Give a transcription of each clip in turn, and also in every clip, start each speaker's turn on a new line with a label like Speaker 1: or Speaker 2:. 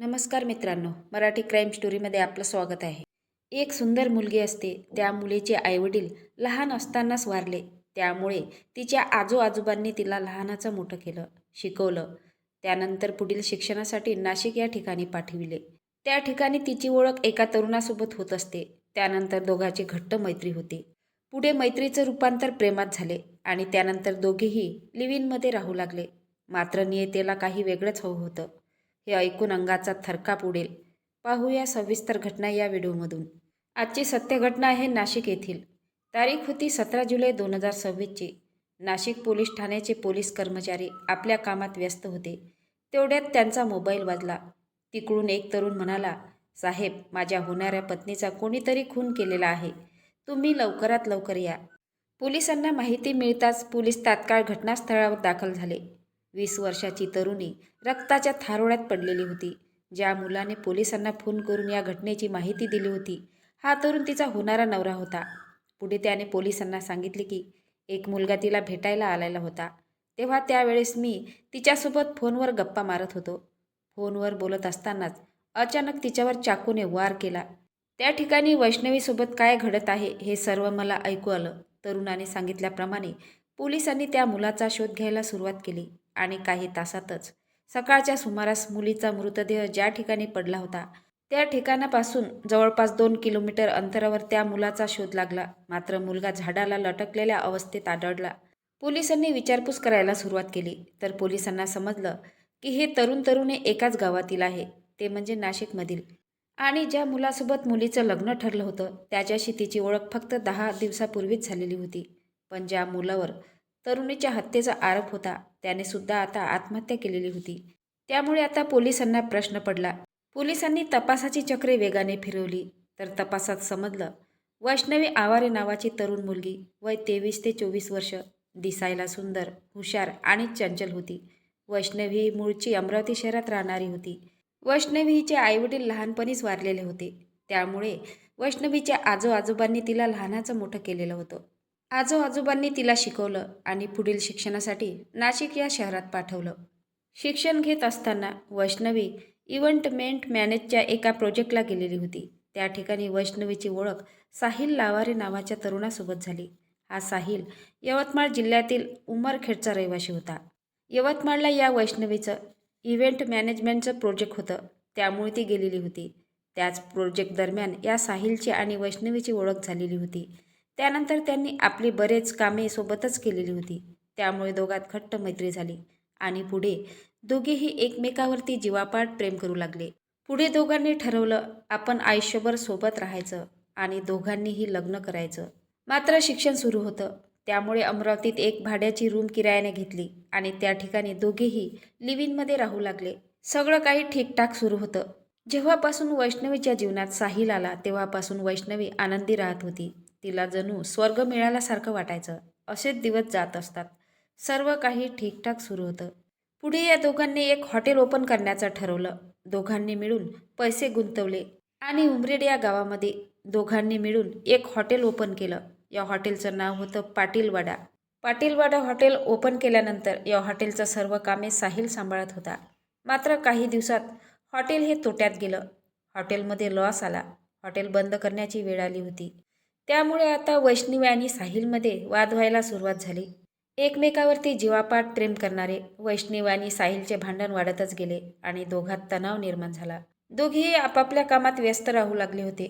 Speaker 1: नमस्कार मित्रांनो, मराठी क्राईम स्टोरीमध्ये आपलं स्वागत आहे. एक सुंदर मुलगी असते. त्या मुलीचे आईवडील लहान असतानाच वारले. त्यामुळे तिच्या आजोबांनी तिला लहानाचं मोठं केलं, शिकवलं. त्यानंतर पुढील शिक्षणासाठी नाशिक या ठिकाणी पाठविले. त्या ठिकाणी तिची ओळख एका तरुणासोबत होत असते. त्यानंतर दोघांची घट्ट मैत्री होते. पुढे मैत्रीचं रूपांतर प्रेमात झाले आणि त्यानंतर दोघेही लिव्ह इनमध्ये राहू लागले. मात्र नियतीला काही वेगळंच हवं होतं. हे ऐकून अंगाचा थरकाप उडेल. पाहूया सविस्तर घटना या व्हिडिओमधून. आजची सत्य घटना आहे नाशिक येथील. तारीख होती 17 जुलै 2026ची. नाशिक पोलीस ठाण्याचे पोलीस कर्मचारी आपल्या कामात व्यस्त होते. तेवढ्यात त्यांचा मोबाईल वाजला. तिकडून एक तरुण म्हणाला, साहेब, माझ्या होणाऱ्या पत्नीचा कोणीतरी खून केलेला आहे. तुम्ही लवकरात लवकर या. पोलिसांना माहिती मिळताच पोलीस तात्काळ घटनास्थळावर दाखल झाले. 20 वर्षाची तरुणी रक्ताच्या थारोळ्यात पडलेली होती. ज्या मुलाने पोलिसांना फोन करून या घटनेची माहिती दिली होती, हा तरुण तिचा होणारा नवरा होता. पुढे त्याने पोलिसांना सांगितले की एक मुलगा तिला भेटायला आलेला होता. तेव्हा त्यावेळेस मी तिच्यासोबत फोनवर गप्पा मारत होतो. फोनवर बोलत असतानाच अचानक तिच्यावर चाकूने वार केला. त्या ठिकाणी वैष्णवीसोबत काय घडत आहे हे सर्व मला ऐकू आलं. तरुणाने सांगितल्याप्रमाणे पोलिसांनी त्या मुलाचा शोध घ्यायला सुरुवात केली आणि काही तासातच सकाळच्या सुमारास मुलीचा मृतदेह ज्या ठिकाणी पडला होता त्या ठिकाणापासून जवळपास 2 किलोमीटर अंतरावर त्या मुलाचा शोध लागला. मात्र मुलगा झाडाला लटकलेल्या अवस्थेत आढळला. पोलिसांनी विचारपूस करायला सुरुवात केली तर पोलिसांना समजलं की हे तरुणी एकाच गावातील आहे, ते म्हणजे नाशिकमधील. आणि ज्या मुलासोबत मुलीचं लग्न ठरलं होतं त्याच्याशी तिची ओळख फक्त 10 दिवसापूर्वीच झालेली होती. पण ज्या मुलावर तरुणीच्या हत्येचा आरोप होता त्याने सुद्धा आता आत्महत्या केलेली होती. त्यामुळे आता पोलिसांना प्रश्न पडला. पोलिसांनी तपासाची चक्रे वेगाने फिरवली तर तपासात समजलं, वैष्णवी आवारे नावाची तरुण मुलगी, वय 23 ते 24 वर्ष, दिसायला सुंदर, हुशार आणि चंचल होती. वैष्णवी ही मूळची अमरावती शहरात राहणारी होती. वैष्णवी हिचे आईवडील लहानपणीच वारलेले होते. त्यामुळे वैष्णवीच्या आजोबांनी तिला लहानाचं मोठं केलेलं होतं. आजोबांनी तिला शिकवलं आणि पुढील शिक्षणासाठी नाशिक या शहरात पाठवलं. शिक्षण घेत असताना वैष्णवी इव्हेंटमेंट मॅनेजच्या एका प्रोजेक्टला गेलेली होती. त्या ठिकाणी वैष्णवीची ओळख साहिल लावारे नावाच्या तरुणासोबत झाली. हा साहिल यवतमाळ जिल्ह्यातील उमरखेडचा रहिवासी होता. यवतमाळला या वैष्णवीचं इव्हेंट मॅनेजमेंटचं प्रोजेक्ट होतं, त्यामुळे ती गेलेली होती. त्याच प्रोजेक्ट दरम्यान या साहिलची आणि वैष्णवीची ओळख झालेली होती. त्यानंतर त्यांनी आपली बरेच कामे सोबतच केलेली होती. त्यामुळे दोघात घट्ट मैत्री झाली आणि पुढे दोघेही एकमेकावरती जीवापाड प्रेम करू लागले. पुढे दोघांनी ठरवलं, आपण आयुष्यभर सोबत राहायचं आणि दोघांनीही लग्न करायचं. मात्र शिक्षण सुरू होतं, त्यामुळे अमरावतीत एक भाड्याची रूम किरायाने घेतली आणि त्या ठिकाणी दोघेही लिव्ह इनमध्ये राहू लागले. सगळं काही ठीकठाक सुरू होतं. जेव्हापासून वैष्णवीच्या जीवनात साहिल आला तेव्हापासून वैष्णवी आनंदी राहत होती. तिला जणू स्वर्ग मिळाल्यासारखं वाटायचं. असेच दिवस जात असतात. सर्व काही ठीकठाक सुरू होतं. पुढे या दोघांनी एक हॉटेल ओपन करण्याचं ठरवलं. दोघांनी मिळून पैसे गुंतवले आणि उमरेड या गावामध्ये दोघांनी मिळून एक हॉटेल ओपन केलं. या हॉटेलचं नाव होतं पाटीलवाडा. पाटीलवाडा हॉटेल ओपन केल्यानंतर या हॉटेलचं सर्व कामे साहिल सांभाळत होता. मात्र काही दिवसात हॉटेल हे तोट्यात गेलं. हॉटेलमध्ये लॉस आला. हॉटेल बंद करण्याची वेळ आली होती. त्यामुळे आता वैष्णवी आणि साहिलमध्ये वाद व्हायला सुरुवात झाली. एकमेकावरती जीवापाड प्रेम करणारे वैष्णवी आणि साहिलचे भांडण वाढतच गेले आणि दोघात तणाव निर्माण झाला. दोघेही आपापल्या कामात व्यस्त राहू लागले होते.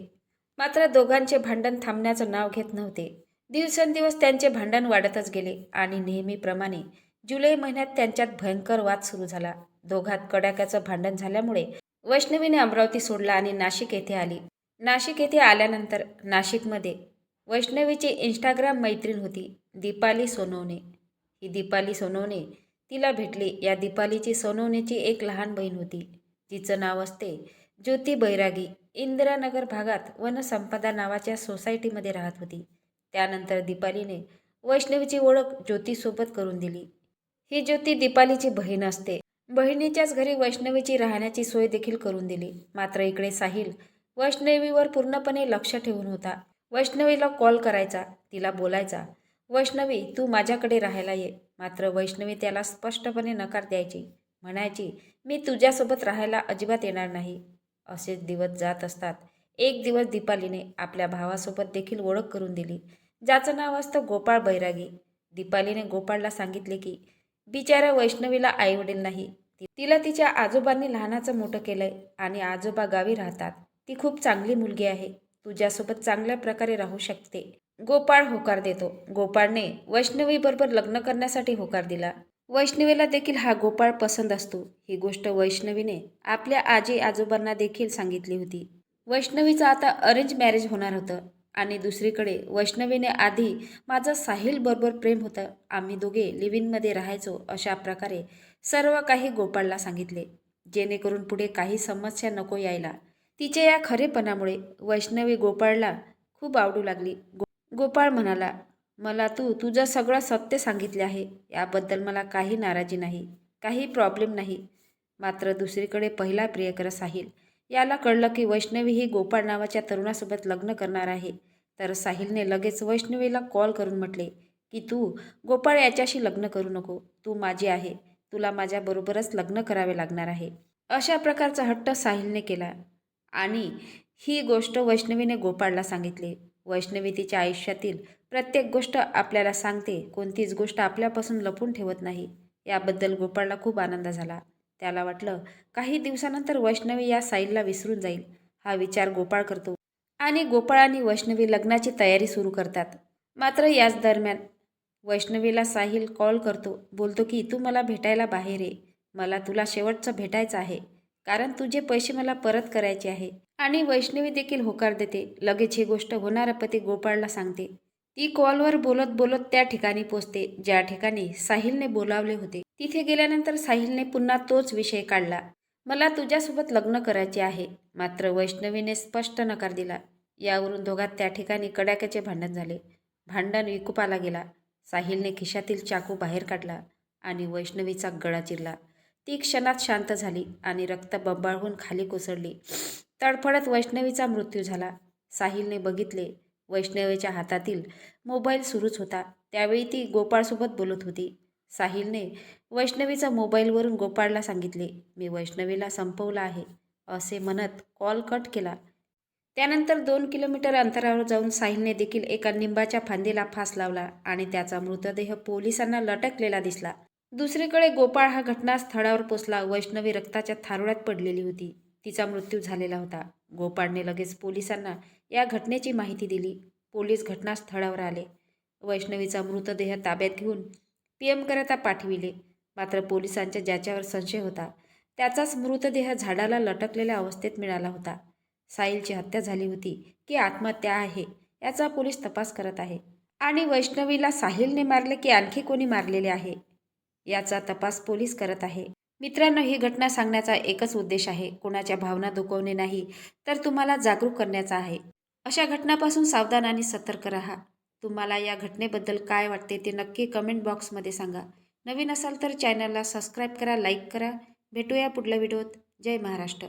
Speaker 1: मात्र दोघांचे भांडण थांबण्याचं नाव घेत नव्हते. दिवसेंदिवस त्यांचे भांडण वाढतच गेले आणि नेहमीप्रमाणे जुलै महिन्यात त्यांच्यात भयंकर वाद सुरू झाला. दोघात कडाक्याचं भांडण झाल्यामुळे वैष्णवीने अमरावती सोडला आणि नाशिक येथे आली. नाशिक येथे आल्यानंतर नाशिकमध्ये वैष्णवीची इंस्टाग्राम मैत्रीण होती, दीपाली सोनवणे. ही दीपाली सोनवणे तिला भेटली. या दीपालीची सोनवणेची एक लहान बहीण होती, जिचं नाव असते ज्योती बैरागी. इंदिरानगर भागात वनसंपदा नावाच्या सोसायटीमध्ये राहत होती. त्यानंतर दीपालीने वैष्णवीची ओळख ज्योतीसोबत करून दिली. ही ज्योती दीपालीची बहीण असते. बहिणीच्याच घरी वैष्णवीची राहण्याची सोय देखील करून दिली. मात्र इकडे साहिल वैष्णवीवर पूर्णपणे लक्ष ठेवून होता. वैष्णवीला कॉल करायचा, तिला बोलायचा, वैष्णवी तू माझ्याकडे राहायला ये. मात्र वैष्णवी त्याला स्पष्टपणे नकार द्यायची. म्हणायची, मी तुझ्यासोबत राहायला अजिबात येणार नाही. असेच दिवस जात असतात. एक दिवस दीपालीने आपल्या भावासोबत देखील ओळख करून दिली, ज्याचं नाव असतं गोपाळ बैरागी. दीपालीने गोपाळला सांगितले की बिचाऱ्या वैष्णवीला आईवडील नाही. तिला तिच्या आजोबांनी लहानाचं मोठं केलंय आणि आजोबा गावी राहतात. ती खूप चांगली मुलगी आहे. तुझ्यासोबत चांगल्या प्रकारे राहू शकते. गोपाळ होकार देतो. गोपाळने वैष्णवीबरोबर लग्न करण्यासाठी होकार दिला. वैष्णवीला देखील हा गोपाळ पसंत असतो. ही गोष्ट वैष्णवीने आपल्या आजी आजोबांना देखील सांगितली होती. वैष्णवीचं आता अरेंज मॅरेज होणार होतं आणि दुसरीकडे वैष्णवीने आधी माझं साहिल बरोबर प्रेम होतं, आम्ही दोघे लिव्हिंगमध्ये राहायचो, अशा प्रकारे सर्व काही गोपाळला सांगितले, जेणेकरून पुढे काही समस्या नको यायला. तिच्या या खरेपणामुळे वैष्णवी गोपाळला खूप आवडू लागली. गोपाळ म्हणाला, मला तुझं सगळं सत्य सांगितले आहे. याबद्दल मला काही नाराजी नाही, काही प्रॉब्लेम नाही. मात्र दुसरीकडे पहिला प्रियकर साहिल याला कळलं की वैष्णवी ही गोपाळ नावाच्या तरुणासोबत लग्न करणार आहे. तर साहिलने लगेच वैष्णवीला कॉल करून म्हटले की तू गोपाळ याच्याशी लग्न करू नको. तू माझी आहे. तुला माझ्याबरोबरच लग्न करावे लागणार आहे. अशा प्रकारचा हट्ट साहिलने केला आणि ही गोष्ट वैष्णवीने गोपाळला सांगितली. वैष्णवी तिच्या आयुष्यातील प्रत्येक गोष्ट आपल्याला सांगते. कोणतीच गोष्ट आपल्यापासून लपून ठेवत नाही. याबद्दल गोपाळला खूप आनंद झाला. त्याला वाटलं काही दिवसानंतर वैष्णवी या साहिलला विसरून जाईल. हा विचार गोपाळ करतो आणि गोपाळ आणि वैष्णवी लग्नाची तयारी सुरू करतात. मात्र याच दरम्यान वैष्णवीला साहिल कॉल करतो. बोलतो की तू मला भेटायला बाहेर ये. मला तुला शेवटचं भेटायचं आहे, कारण तुझे पैसे मला परत करायचे आहे. आणि वैष्णवी देखील होकार देते. लगेच ही गोष्ट होणारा पती गोपाळला सांगते. ती कॉलवर बोलत बोलत त्या ठिकाणी पोचते ज्या ठिकाणी साहिलने बोलावले होते. तिथे गेल्यानंतर साहिलने पुन्हा तोच विषय काढला. मला तुझ्यासोबत लग्न करायचे आहे. मात्र वैष्णवीने स्पष्ट नकार दिला. यावरून दोघात त्या ठिकाणी कडाक्याचे भांडण झाले. भांडण विकोपाला गेला. साहिलने खिशातील चाकू बाहेर काढला आणि वैष्णवीचा गळा चिरला. ती क्षणात शांत झाली आणि रक्त बंबाळून खाली कोसळली. तडफडत वैष्णवीचा मृत्यू झाला. साहिलने बघितले. वैष्णवीच्या हातातील मोबाईल सुरूच होता. त्यावेळी ती गोपाळसोबत बोलत होती. साहिलने वैष्णवीचा मोबाईलवरून गोपाळला सांगितले, मी वैष्णवीला संपवलं आहे, असे म्हणत कॉल कट केला. त्यानंतर 2 किलोमीटर अंतरावर जाऊन साहिलने देखील एका निंबाच्या फांदीला फास लावला आणि त्याचा मृतदेह पोलिसांना लटकलेला दिसला. दुसरीकडे गोपाळ हा घटनास्थळावर पोचला. वैष्णवी रक्ताच्या थारोळ्यात पडलेली होती. तिचा मृत्यू झालेला होता. गोपाळने लगेच पोलिसांना या घटनेची माहिती दिली. पोलीस घटनास्थळावर आले. वैष्णवीचा मृतदेह ताब्यात घेऊन PM करता पाठविले. मात्र पोलिसांच्या ज्याच्यावर संशय होता त्याचाच मृतदेह झाडाला लटकलेल्या अवस्थेत मिळाला होता. साहिलची हत्या झाली होती की आत्महत्या आहे याचा पोलीस तपास करत आहे आणि वैष्णवीला साहिलने मारले की आणखी कोणी मारलेले आहे याचा तपास पोलीस करत आहे. मित्रांनो, ही घटना सांगण्याचा एकच उद्देश आहे, कोणाच्या भावना दुखवणे नाही, तर तुम्हाला जागरूक करण्याचा आहे. अशा घटनांपासून सावधान आणि सतर्क राहा. तुम्हाला या घटनेबद्दल काय वाटते ते नक्की कमेंट बॉक्समध्ये सांगा. नवीन असाल तर चॅनलला सबस्क्राईब करा, लाईक करा. भेटूया पुढल्या व्हिडिओत. जय महाराष्ट्र.